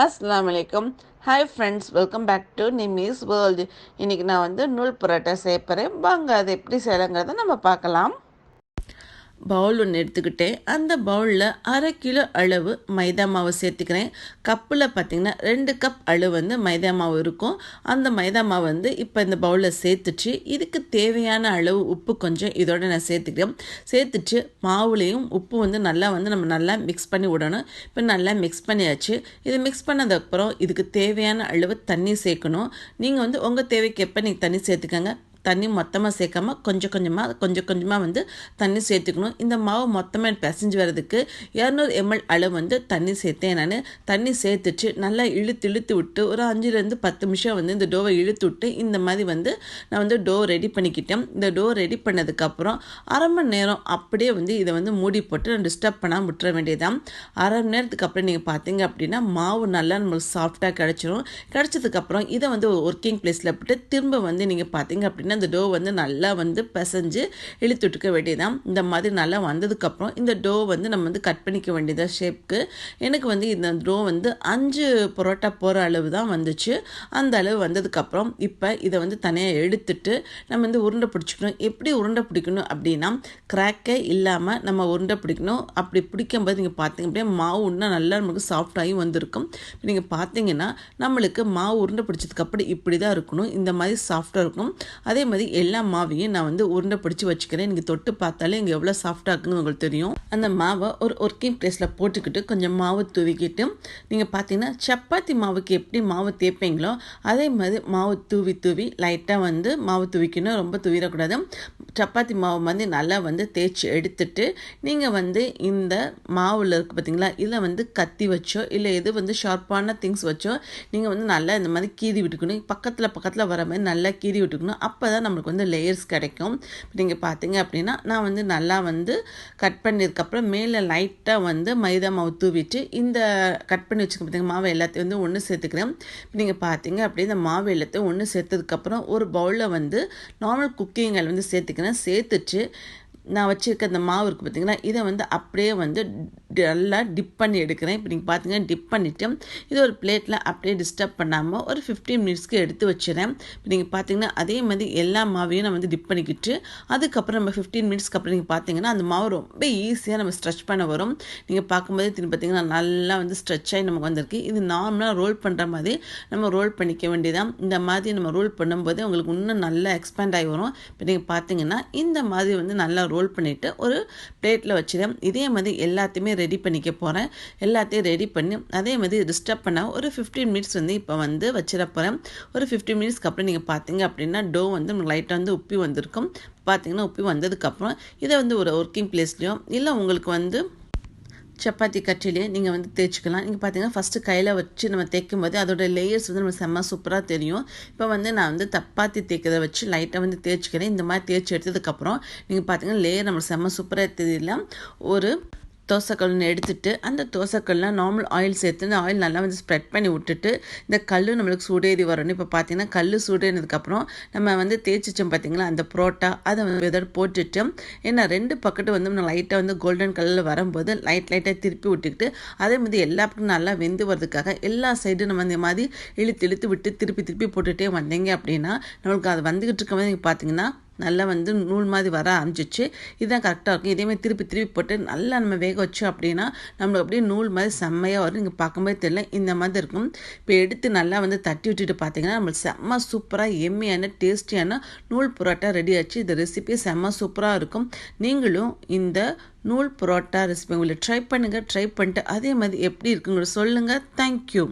அஸ்ஸலாமு அலைக்கும். Hi friends, welcome back to Nimmi's world. இன்றைக்கி நான் நூல் பரோட்டா செய்ய போகிறேன். வாங்க அதை எப்படி செய்யலாங்கிறத நம்ம பார்க்கலாம். பவுல் ஒன்று எடுத்துக்கிட்டேன். அந்த பவுலில் 1/2 கிலோ அளவு மைதா மாவு சேர்த்துக்கிறேன். கப்பில் பார்த்திங்கன்னா 2 கப் அளவு மைதா மாவு இருக்கும். அந்த மைதா மாவு இப்போ இந்த பவுலில் சேர்த்துட்டு இதுக்கு தேவையான அளவு உப்பு கொஞ்சம் இதோட நான் சேர்த்துக்கிறேன். சேர்த்துட்டு மாவுலேயும் உப்பு நல்லா நம்ம நல்லா மிக்ஸ் பண்ணி விடணும். இப்போ நல்லா மிக்ஸ் பண்ணியாச்சு. இது மிக்ஸ் பண்ணதுக்கப்புறம் இதுக்கு தேவையான அளவு தண்ணி சேர்க்கணும். நீங்கள் உங்கள் தேவைக்கு எப்போ நீங்கள் தண்ணி சேர்த்துக்கங்க. தண்ணி மொத்தமாக சேர்க்காமல் கொஞ்சம் கொஞ்சமாக தண்ணி சேர்த்துக்கணும். இந்த மாவு மொத்தமாக பிசைஞ்சு வர்றதுக்கு 200 ml அளவு தண்ணி சேர்த்தேன். நான் தண்ணி சேர்த்துட்டு நல்லா இழுத்து விட்டு ஒரு 5-10 நிமிஷம் இந்த டோவை இழுத்து விட்டு இந்த மாதிரி நான் டோ ரெடி பண்ணிக்கிட்டேன். இந்த டோ ரெடி பண்ணதுக்கப்புறம் 1/2 மணி நேரம் அப்படியே இதை மூடி போட்டு நான் டிஸ்டர்ப் பண்ணாமல் விட்டுற வேண்டியதான். 1/2 மணி நேரத்துக்கு அப்புறம் நீங்கள் பார்த்தீங்க அப்படின்னா மாவு நல்லா நம்மளுக்கு சாஃப்டாக கிடச்சிரும். கிடச்சதுக்கப்புறம் இதை ஒர்க்கிங் பிளேஸில் போட்டு திரும்ப நீங்கள் பார்த்தீங்க அப்படின்னா இந்த டோ நல்லா பிசைஞ்சு இழுத்து விட்டுக்க வேண்டியதான். இந்த மாதிரி நல்லா வந்ததுக்கப்புறம் இந்த டோ நம்ம கட் பண்ணிக்க வேண்டியதான் ஷேப்க்கு. எனக்கு இந்த டோ 5 பரோட்டா போகிற அளவு தான் வந்துச்சு. அந்த அளவு வந்ததுக்கப்புறம் இப்போ இதை தனியாக எடுத்துட்டு நம்ம உருண்டை பிடிச்சிக்கணும். எப்படி உருண்டை பிடிக்கணும் அப்படின்னா கிராக்கே இல்லாமல் நம்ம உருண்டை பிடிக்கணும். அப்படி பிடிக்கும்போது நீங்கள் பார்த்தீங்க அப்படியே மாவு இன்னும் நல்லா நமக்கு சாஃப்டாகி வந்திருக்கும். இப்போ நீங்கள் பார்த்தீங்கன்னா நம்மளுக்கு மாவு உருண்டை பிடிச்சதுக்கப்புறம் இப்படி தான் இருக்கணும். இந்த மாதிரி சாஃப்டாக இருக்கணும். அதே மாதிரி எல்லா மாவையும் நான் உருண்டை பிடிச்சி வச்சுக்கிறேன். நீங்கள் தொட்டு பார்த்தாலே இங்கே எவ்வளோ சாஃப்டாக இருக்குன்னு உங்களுக்கு தெரியும். அந்த மாவை ஒரு ஒர்க்கிங் பிளேஸில் போட்டுக்கிட்டு கொஞ்சம் மாவு தூவிக்கிட்டு நீங்கள் பார்த்தீங்கன்னா சப்பாத்தி மாவுக்கு எப்படி மாவு தேய்ப்பீங்களோ அதே மாதிரி மாவு தூவி லைட்டாக மாவு தூவிக்கணும். ரொம்ப தூவிடக்கூடாது. சப்பாத்தி மாவு நல்லா தேய்ச்சி எடுத்துட்டு நீங்கள் இந்த மாவில் இருக்குது பார்த்தீங்களா, இதில் கத்தி வச்சோ இல்லை எது ஷார்ப்பான திங்ஸ் வச்சோ நீங்கள் நல்லா இந்த மாதிரி கீறி விட்டுக்கணும். பக்கத்தில் வர மாதிரி நல்லா கீறி விட்டுக்கணும். அப்போ தான் நம்மளுக்கு லேயர்ஸ் கிடைக்கும். நீங்கள் பார்த்தீங்க அப்படின்னா நான் நல்லா கட் பண்ணியிருக்கப்புறம் மேலே லைட்டாக மைதா மாவு தூவிட்டு இந்த கட் பண்ணி வச்சுக்க பார்த்தீங்க மாவு எல்லாத்தையும் ஒன்று சேர்த்துக்கிறேன். நீங்கள் பார்த்தீங்க அப்படி இந்த மாவு எல்லாத்தையும் ஒன்று சேர்த்ததுக்கப்புறம் ஒரு பவுலில் நார்மல் குக்கிங் ஆயில் சேர்த்துக்கிறேன். சேர்த்துட்டு நான் வச்சுருக்க அந்த மாவு இருக்குது பார்த்தீங்கன்னா இதை அப்படியே நல்லா டிப் பண்ணி எடுக்கிறேன். இப்போ நீங்கள் பார்த்தீங்கன்னா டிப் பண்ணிவிட்டு இது ஒரு பிளேட்டில் அப்படியே டிஸ்டர்ப் பண்ணாமல் ஒரு 15 மினிட்ஸ்க்கு எடுத்து வச்சுறேன். இப்போ நீங்கள் பார்த்தீங்கன்னா அதே மாதிரி எல்லா மாவையும் நான் டிப் பண்ணிக்கிட்டு அதுக்கப்புறம் நம்ம 15 மினிட்ஸ்க்கு அப்புறம் நீங்கள் பார்த்தீங்கன்னா அந்த மாவு ரொம்ப ஈஸியாக நம்ம ஸ்ட்ரெச் பண்ண வரும். நீங்கள் பார்க்கும்போது திரும்பி பார்த்தீங்கன்னா நல்லா ஸ்ட்ரெச் ஆகி நமக்கு வந்திருக்கு. இது நார்மலாக ரோல் பண்ணுற மாதிரி நம்ம ரோல் பண்ணிக்க வேண்டியதான். இந்த மாதிரி நம்ம ரோல் பண்ணும்போது உங்களுக்கு இன்னும் நல்லா எக்ஸ்பேண்ட் ஆகி வரும். இப்போ நீங்கள் பார்த்தீங்கன்னா இந்த மாதிரி நல்லா ரோல் பண்ணிவிட்டு ஒரு பிளேட்டில் வச்சுருக்கேன். இதே மாதிரி எல்லாத்தையுமே ரெடி பண்ணிக்க போகிறேன். எல்லாத்தையும் ரெடி பண்ணி அதே மாதிரி டிஸ்டர்ப் பண்ண ஒரு 15 மினிட்ஸ் இப்போ வச்சிட போகிறேன். ஒரு 15 மினிட்ஸ்க்கு அப்புறம் நீங்கள் பார்த்தீங்க அப்படின்னா டோ லைட்டாக உப்பி வந்திருக்கும். பார்த்தீங்கன்னா உப்பி வந்ததுக்கப்புறம் இதை ஒரு ஒர்க்கிங் பிளேஸ்லையோ இல்லை உங்களுக்கு சப்பாத்தி கட்டிலே நீங்கள் தேய்ச்சிக்கலாம். நீங்கள் பார்த்தீங்கன்னா ஃபஸ்ட்டு கையில் வச்சு நம்ம தேய்க்கும் போது அதோட லேயர்ஸ் நம்ம செம்ம சூப்பராக தெரியும். இப்போ நான் சப்பாத்தி தேய்க்கிறத வச்சு லைட்டாக தேய்ச்சிக்கிறேன். இந்த மாதிரி தேய்ச்சி எடுத்ததுக்கப்புறம் நீங்கள் பார்த்தீங்கன்னா லேயர் நம்மளுக்கு செம்ம சூப்பராக தெரியல. ஒரு தோசைக்கல்னு எடுத்துகிட்டு அந்த தோசைக்கல்லில் நார்மல் ஆயில் சேர்த்து அந்த ஆயில் நல்லா ஸ்ப்ரெட் பண்ணி விட்டுட்டு இந்த கல் நம்மளுக்கு சூடேறி வரணும். இப்போ பார்த்தீங்கன்னா கல் சூடேறினதுக்கப்புறம் நம்ம தேய்ச்சி வச்சோம் பார்த்தீங்களா அந்த புரோட்டா அதை இதோட போட்டுட்டு ஏன்னா 2 பக்கெட்டு நம்ம லைட்டாக கோல்டன் கலரில் வரும்போது லைட்டாக திருப்பி விட்டுக்கிட்டு அதே மாதிரி எல்லா பக்கம் நல்லா வெந்து வரதுக்காக எல்லா சைடும் நம்ம இந்த மாதிரி இழுத்து விட்டு திருப்பி போட்டுகிட்டே வந்தீங்க அப்படின்னா நம்மளுக்கு அது வந்துக்கிட்டு இருக்கும்போது நீங்கள் பார்த்தீங்கன்னா நல்லா நூல் மாதிரி வர ஆரம்பிச்சிச்சு. இதுதான் கரெக்டாக இருக்கும். இதேமாதிரி திருப்பி போட்டு நல்லா நம்ம வேக வச்சோம் அப்படின்னா நம்மளுக்கு அப்படியே நூல் மாதிரி செம்மையாக வரும். நீங்கள் பார்க்கும்போது தெரியல இந்த மாதிரி இருக்கும். இப்போ எடுத்து நல்லா தட்டி விட்டுட்டு பார்த்தீங்கன்னா நம்மளுக்கு செம்ம சூப்பராக எம்மியான டேஸ்டியான நூல் பரோட்டா ரெடி ஆச்சு. இந்த ரெசிபி செம்ம சூப்பராக இருக்கும். நீங்களும் இந்த நூல் பரோட்டா ரெசிபி உங்களை ட்ரை பண்ணிட்டு அதே மாதிரி எப்படி இருக்குங்க சொல்லுங்கள். தேங்க்யூ.